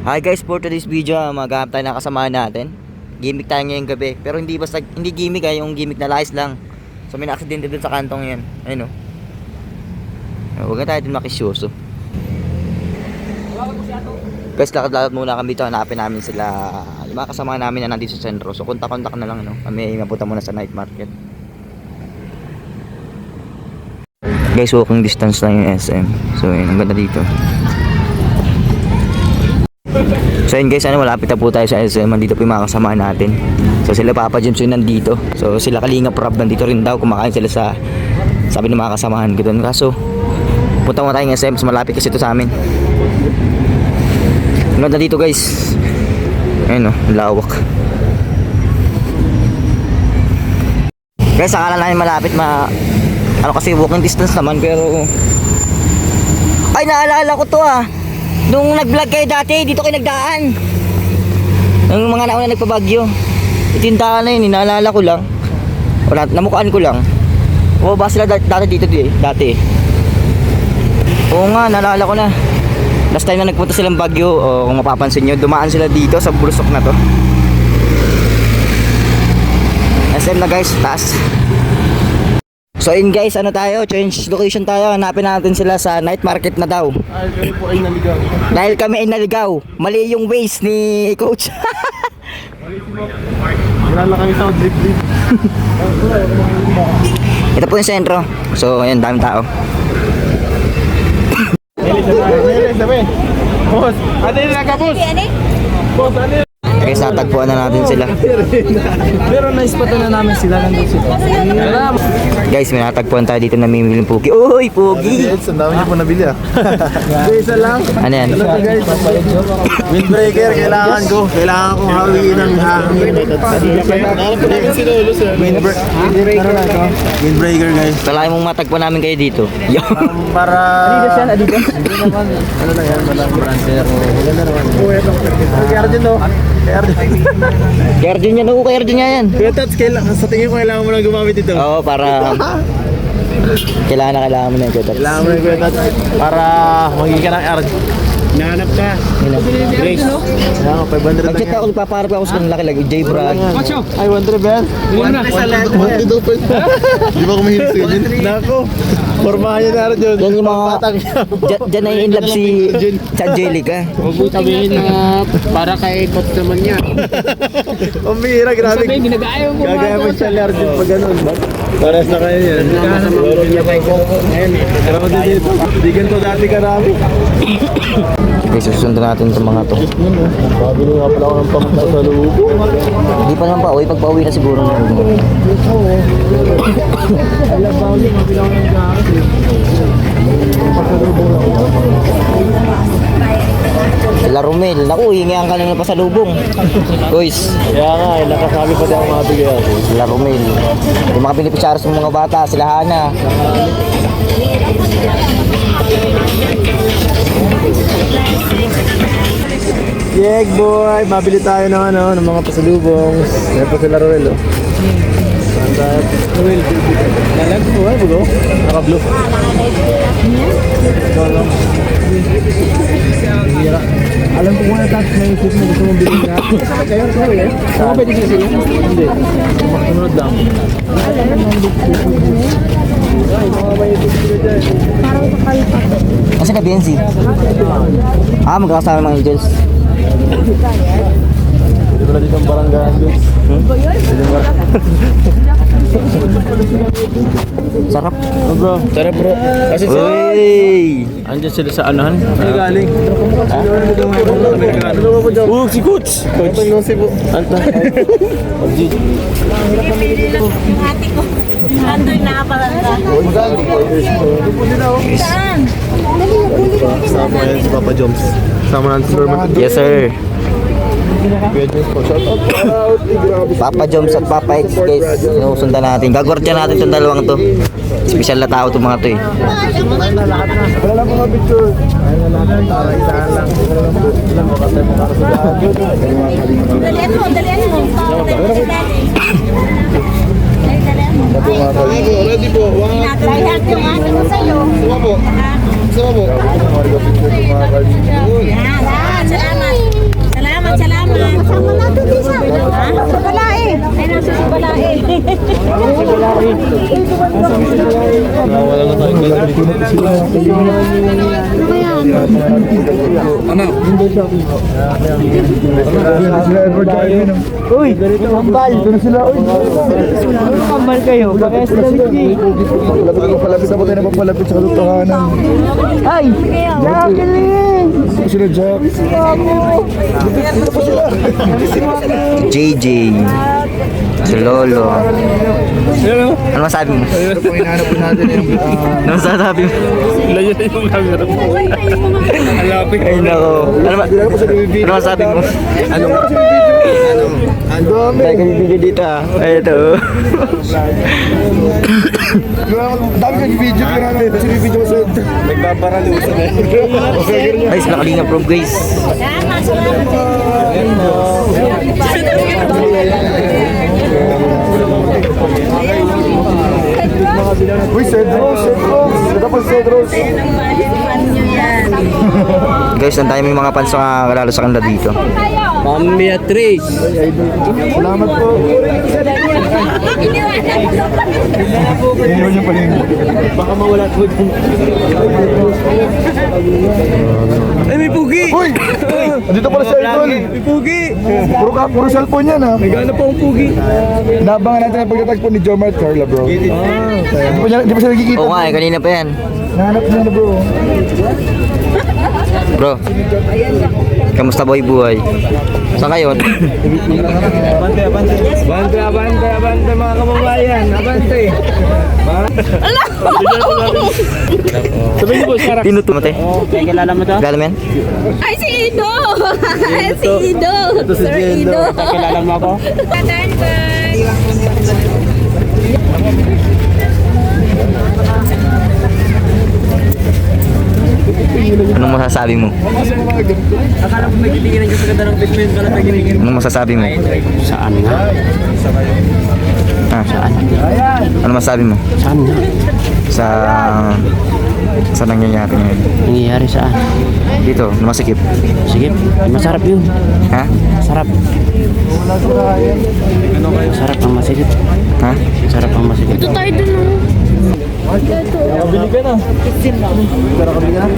Hi guys, for today's video, maghanap tayo ng kasamahan natin. Gimmick tayo ngayong gabi. Pero hindi basta, hindi gimmick yung gimmick na lies lang. So may na-aksidente dun sa kantong yan. Ayun o. Huwag na tayo din makisyoso. Guys, lakad-lakad muna kami dito. Hanapin namin sila. Yung mga kasamahan namin na nandito sa sentro. So kontak-kontak na lang, no? Kami mapunta muna sa night market. Guys, walking distance lang yung SM. So yun, ang ganda dito. So yun guys, malapit na po tayo sa SM. Nandito po yung mga kasama natin. So sila Papa James yung nandito. So sila Kalinga Prab nandito rin daw. Kumakain sila sa, sabi ng mga kasamahan ko doon. Kaso punta mo tayong SM. Mas malapit kasi ito sa amin. Ang ganda dito guys. Ayun o, lawak. Guys, akala namin malapit ano kasi walking distance naman. Pero ay, naalala ko to nung nag-vlog kayo dati, dito kayo nagdaan. Nung mga nauna nagpabagyo. Itindahan na yun, naalala ko lang. Wala, namukaan ko lang. O ba sila dati dito dati. Oo nga, naalala ko na. Last time na nagpunta silang Bagyo, kung mapapansin nyo, dumaan sila dito sa bulusok na to. SM na guys, taas. So in guys, change location tayo. Hanapin natin sila sa night market na daw. Ay, kami po ay naligaw. Dahil kami ay naligaw. Mali yung ways ni coach. Kilala kami sa drip. Ito po yung sentro. So ayan, daming tao. Sabi. Boss, ano yung nagka-boss? Boss, ano yung... Guys, natagpuan na natin sila. Pero na-spot na namin sila nandun sila. Guys, may natagpuan tayo dito na mimiling pugi. Uy, pugi! Ang dami niyo po nabili Isa lang. Ano yan? Windbreaker, kailangan ko. Kailangan kong hawiin ng hangin. Windbreaker guys. Talay mong matagpuan namin kayo dito. Yo! Para... Adidas? Hindi naman. Ano na yan? Walang brand pero... Maganda naman. Kaya Arjun no? Kaya Arjun yan. Oo, kay Arjun yan. Kuya Tats, sa tingin ko kailangan mo lang gumamit ito. Oo, para... Kailangan mo na yung kuya. Kailangan mo lang Kuya Tats. Para magiging ka ng Arjun. Nahanap ka. Grace. Kailangan ko, 500 lang Nag-chat ako, ipaparap ako sa kanila lagi. J. Brad. Ay, 100 ba yan? 100 sa lahat. Di ba kumahilig sa ganyan? Nako. Formahan niya na Arjun. Yan yung mga... Diyan ay in love si Angelica. Huwag mo sabihin na para kay coach naman yan. Pambihira, grabe. Sabihin, ginagayaw mo Gagaya mo siya ni Arjun pag ganun. Pares na kayo yan. Pero kasi dito, di ganito dati karami. Okay, susundan natin itong mga to. Pabili nga pala ako ng pamunta sa lubo. Hindi pa naman pa, pag-pauwi na siguro na. Sila Romel, naku, hingihan ka na ng pasalubong. Guys, Kaya nga, nakasabi pa di ako mabigay ako. sila Romel. Yung mga beneficiaries ng mga bata, sila Hana. Yeg boy, mabili tayo ng mga pasalubong. Yan po sila Roel Roel, nalag po bugo? Naka-blue. Alam ko muna Tats, may isip mo gusto mong bilhin na. Kayo, Roel? Saan ka pwede kasi yun? Hindi. Sunod lang. Ay, mga may isip sila dyan. Kasi ka BNC? Magkakasama mga angels. Hindi pala dito ang barangay Angels. Sarap. Bro, sarap bro. Kasi Uy! andyan sila sa anuhan? Ano galing? Oh, si Coach! Coach ng Cebu. Anta. Ate ko. Andoy na pala ka. Saan? Sama yan si Papa Joms. Sama natin si Norman. Yes sir. Kuya Joms po. Shout out. Papa Joms at Papa X guys. Sinusundan natin. Gagwardya natin itong dalawang to. Special na tao itong mga to eh. Wala lang mga picture. Ayun na lang. Para isahan lang. Wala lang po. Ilan mo kasi para sa daan. Dalian mo. Dalian mo. Ready po. Lahat yung ate mo sa'yo. Sama po. Sama po. Yan, salamat. Wala na tayong gagawin. Ano? Sila Edward tayo. Uy! Kambal! Doon sila. Uy! Kambal kayo. Bakit sila sige? Palapit ako tayo na papalapit sa katotohanan. Ay! Nakakiling! Sila Jack. JJ. Si Lolo. Ano masabi mo? Ito po hinahanap po natin yung... Ano masasabi mo? Layo na yung camera mo. Alapin Ay nako. Ano masabi mo? Ano? Ang dami. Tayo kami video dito ah. Ay ito. Dami kang video. Sinibidyo ko sa... Nagbabaralo sa Guys, nakalinga from guys. Uy, Cedros! Ito po Cedros! Guys, ang dami mga fans na kalalo sa kanila dito. Ma'am Beatrice. Salamat po! Iniwan niyo pa rin. Baka mawala po dyan. Ay, may pugi! Uy! Andito pala si Idol! May pugi! Puro cellphone yan ha! Nagano pa ang pugi? Nabangan natin ang pagtatagpo ni Jomar at Carla bro. Di pa siya nagkikita. Oo nga eh, kanina pa yan. Nahanap niya na bro. Bro, kamusta boy buhay? Saan kayo? Abante mga kababayan. Abante. Sabihin niyo po, Sarah. Tinutumate. Kaya kilala mo to? Kilala mo yan? Ay, si Ido! Si Ido! Sir Ido! Kilala mo ako? Anong masasabi mo? Akala ko nagtitinginan ka sa ganda ng pigment pala nagtitingin. Anong masasabi mo? Saan nga? Ha? Saan? Ano masasabi mo? Saan nga? Sa nangyayari ngayon? Nangyayari saan? Dito, masikip. Sige, masarap yun. Ha? Sarap. Sarap ang masigit. Ha? Sarap ang masigit. Ito tayo dun, oh. Bili ka na. Pero kami na.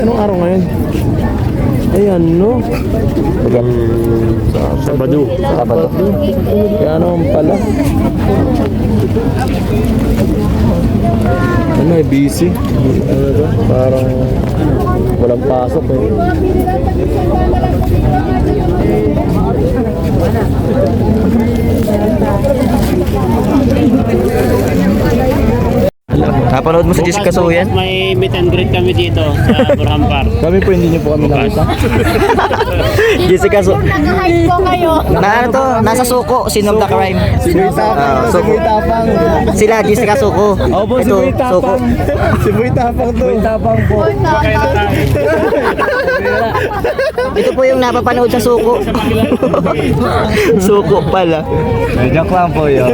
Anong araw ngayon? Ayan, no? Sabado. Sabado. Kaya naman pala. Ano eh, busy. Ano to? Parang walang pasok eh. Napanood mo si Jessica Soyan? May meet and greet kami dito sa Burampar. Kami po, hindi niyo po kami nakita. Jessica So... Nag-hype po kayo. Na ano to? Nasa Suko, Scene of the Crime. Siboy Tapang. Suko. Siboy Tapang. Sila, Jessica Suko. Opo, Ito, Siboy Suko. Tapang. Siboy Tapang to. Siboy Tapang po. Ito po yung napapanood sa Suko. Suko pala. Joke lang po yun.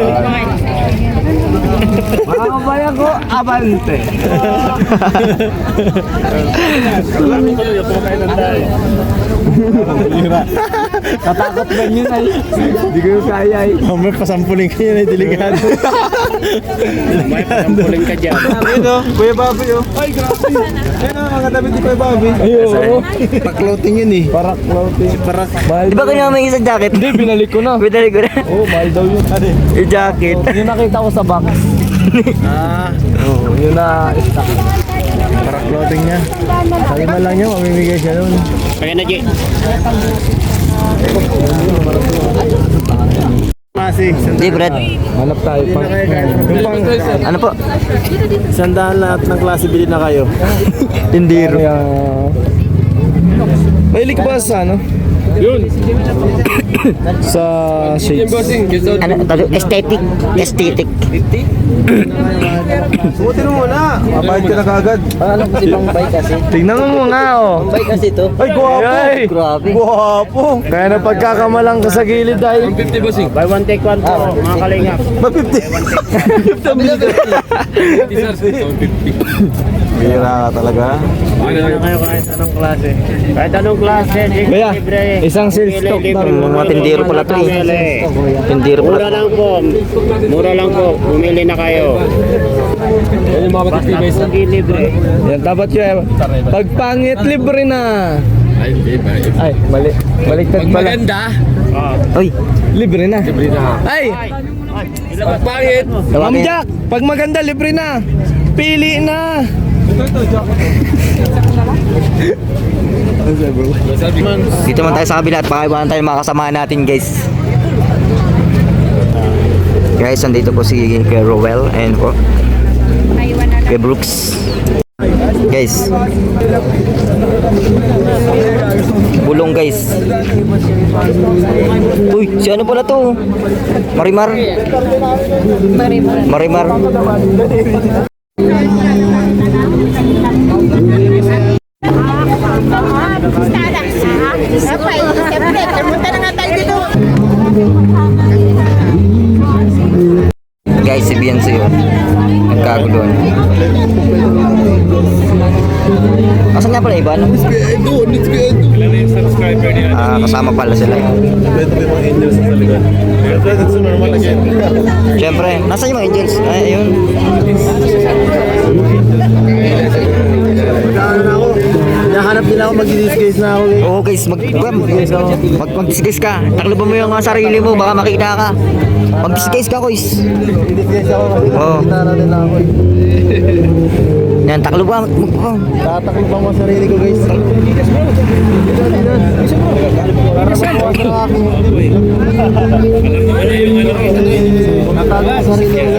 Mga kabayan ko, abante. Katakot ba yun ay? Hindi ko yung kaya ay. May pasampuling kayo na delikado. May pasampuling ka dyan. Ayun o, Kuya Bobby o. Ay, grabe. Ayun o, mga damit ni Kuya Bobby. Ayun. Pack-clothing yun eh. Parak-clothing. Parak. Di ba kanya may isang jacket? Hindi, binalik ko na. Pinalik ko na. Oo, mahal daw yun. Yung jacket. Yung nakita ko sa box. Oo, yun na stock. Parak-clothing niya. Sabi man lang niya, mamimigay siya nun. Kaya na, Jay. Masi, Hindi, Brad. hanap tayo pang yung pang Ano po? sandaan lahat ng klase bilhin na kayo. Tindiro. Kaya mahilig ba sa ano? Sa shades. Ano, aesthetic. Aesthetic. Suotin mo muna. Mabait ka na kagad. Ano kasi pang bike kasi? Tingnan mo nga oh. Bike kasi to. Ay, guwapo. Ay, grabe. Guwapo. Kaya na pagkakamalang ka sa gilid dahil. Buy one take one po, mga kalingap. Ma-50. 50. Bira ka talaga. Ano kayo kahit anong klase? Kahit anong klase, Kaya, libre. isang sales stock Libre. Mga tindero pala to eh. Tindero Mura pala. lang po. Mura lang po. Bumili na kayo. Basta pogi libre. Yan, dapat yun. Pag pangit, libre na. Ay, mali. Baliktad pala. Uy, Libre na. Ay! Pag pangit. Ma'am Jack, pag maganda, libre na. Pili na. dito man tayo sa kabila at pakaibahan tayo mga kasama natin guys. Guys, nandito po si Kuya Rowell and po Kuya Brooks. Guys, bulong guys. Uy, si ano pala to? Marimar. Marimar. Siyempre, pumunta na nga tayo dito. Guys, si Beyonce yun. Nagkaguluhan. Asan nga pala iba? No? Kasama pala sila. Siyempre, nasa yung mga angels? Ay, ayun. Nahanap nila ako, mag-disguise na ako. Oo guys, mag-disguise ka. Takloban mo yung sarili mo, baka makita ka. Mag-disguise ka, guys. Disguise ako kasi Oo. nakikita na nila ako. Yan, takloban. Tatakbo pa mo sarili ko, guys.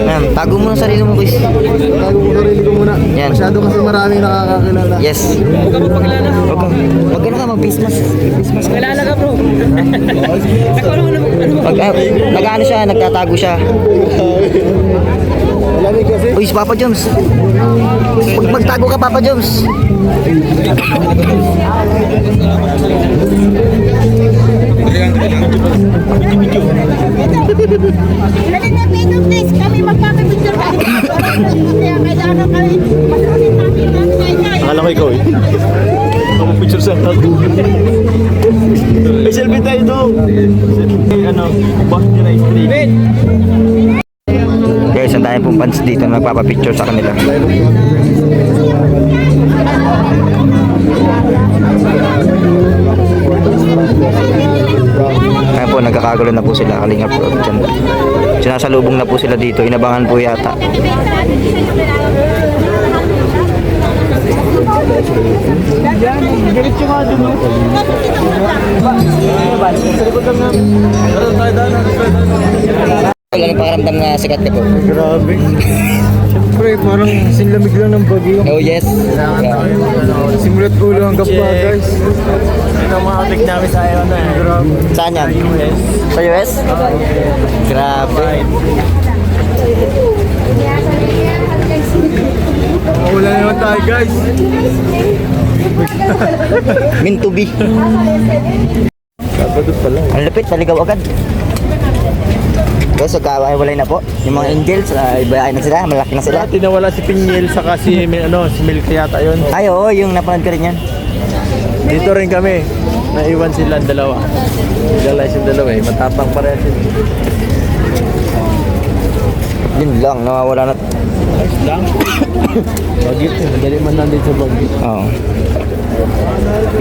Yan, tago mo ang sarili mo, guys. Tago ko sarili ko muna. Yan. Masyado kasi maraming nakakakilala. Yes. Huwag ka magpakilala. Huwag ka na ka, mag-Christmas. Kilala ka, bro. Nag-ano siya, nagtatago siya. Malamig kasi. Uy, si Papa Joms. Magtago ka, Papa Joms. Dali na, Pino, please. Kami magpapapicture ka. Kaya kailangan kami mag-ulit natin ang kanya. Akala ko ikaw eh. Picture sa ako. May selfie tayo doon. Ano? Boss nila Steven. Guys, ang dami pong fans dito na nagpapapicture sa kanila. Kaya po, nagkakagulo na po sila. Kalingap po dyan. Sinasalubong na po sila dito. Inabangan po yata. Diretso nga doon. Wala nang pakaramdam na sikat ka po. Grabe. Siyempre, parang sinlamig lang ng bagyo. Oh yes. Simulat ko lang hanggang pa, guys. Ito ang mga pick namin sa ayaw na eh. Grabe. Saan yan? Sa US? Grabe. Mawala naman tayo, guys. Meant to be. Kapatid pala. Ang lapit, naligaw agad. Guys, magkahiwalay na po. Yung mga angels, ibayain na sila, malaki na sila. Dati nawala si Pinyel saka si Milk yata yun. Ay, oo, yung napanood ko rin yan. Dito rin kami. Naiwan sila ang dalawa. Galay yung dalawa eh. Matapang pareha sila. Yun lang, nawawala na. Lang. Bagit eh. Madali man nandito sa bagit. Oo.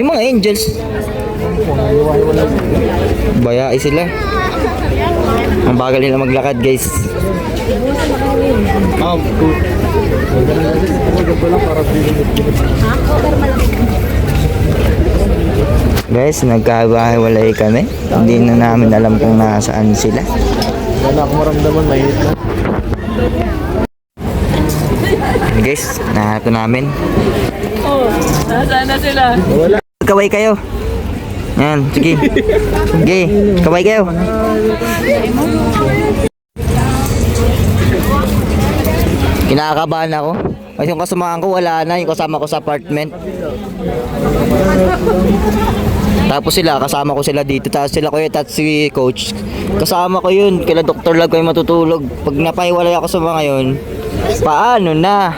Yung mga angels, bayai sila. Ang bagal nila maglakad, guys. Guys, nagkabahiwalay kami. Hindi na namin alam kung nasaan sila. Wala akong maramdaman. Mahit na. Guys, nahanap na namin. Nasaan na sila? Wala. Kaway kayo. Yan, sige. Sige, kabay kayo. Kinakabahan ako. Kasi yung kasamahan ko wala na, yung kasama ko sa apartment. Tapos sila, kasama ko sila dito. Tapos sila kuya, at si coach. Kasama ko yun, kila Dr. Love kayo matutulog. Pag napahiwalay ako sa mga yun, paano na?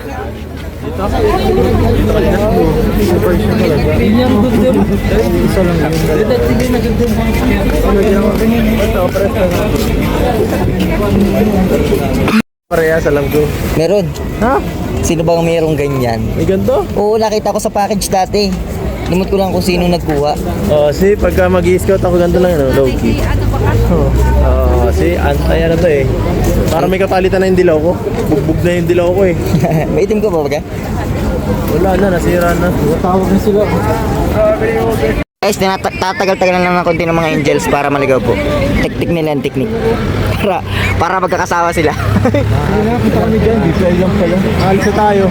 Parehas, alam ko. Meron. Ha? Sino bang mayroong ganyan? May ganito? Oo, nakita ko sa package dati. Limot ko lang kung sino nagkuha. See, pagka mag-i-scout ako ganito lang, low-key. Antay ano to eh. Parang may kapalitan na yung dilaw ko. Bugbog na yung dilaw ko eh. May itim ko ba ba? Wala na, nasira na. Tawag na sila. Guys, tatagal-tagal lang ng konti ng mga angels para maligaw po. Teknik nila yung teknik. Para magkakasama sila. Nakakita kami dyan, di fly lang pala. Alis na tayo.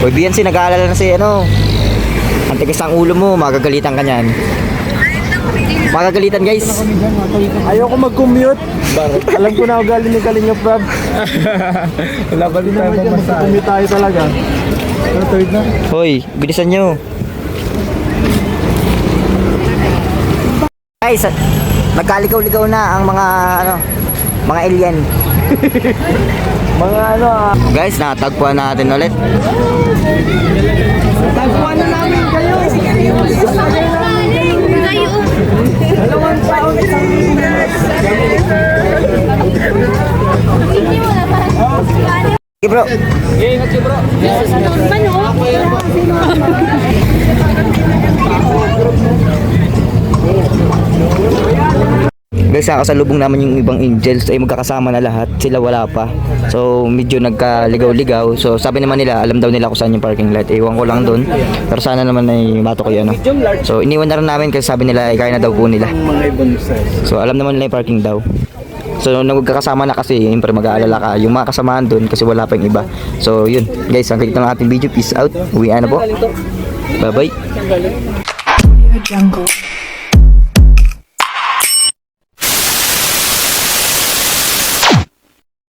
Uy, Biancy, nag-aalala na si ano. Ang tigas ang ulo mo, magagalitan ka niyan. Magagalitan guys. Ayoko mag-commute. Alam ko na ugali ni Kalingap Rob. Wala ba din tayo pamasahe? Commute tayo talaga. Ano, third na? Hoy, bilisan nyo. Guys, nagkaligaw-ligaw na ang mga alien. Mga ano Guys, natagpuan natin ulit. Tagpuan na namin kayo. Dalawang taon isang Okay bro. Guys, nakasalubong naman yung ibang angels ay magkakasama na lahat. Sila wala pa. So, medyo nagkaligaw-ligaw. So, sabi naman nila, alam daw nila kung saan yung parking lot. Ewan ko lang doon. Pero sana naman ay mato ko yun. So, iniwan na rin namin kasi sabi nila ay kaya na daw po nila. So, alam naman nila yung parking daw. So, nung magkakasama na kasi, siyempre mag-aalala ka. Yung mga kasamahan doon kasi wala pa yung iba. So, yun. Guys, ang kagit ng ating video. Peace out. Uwian na po. Bye-bye. Jungle.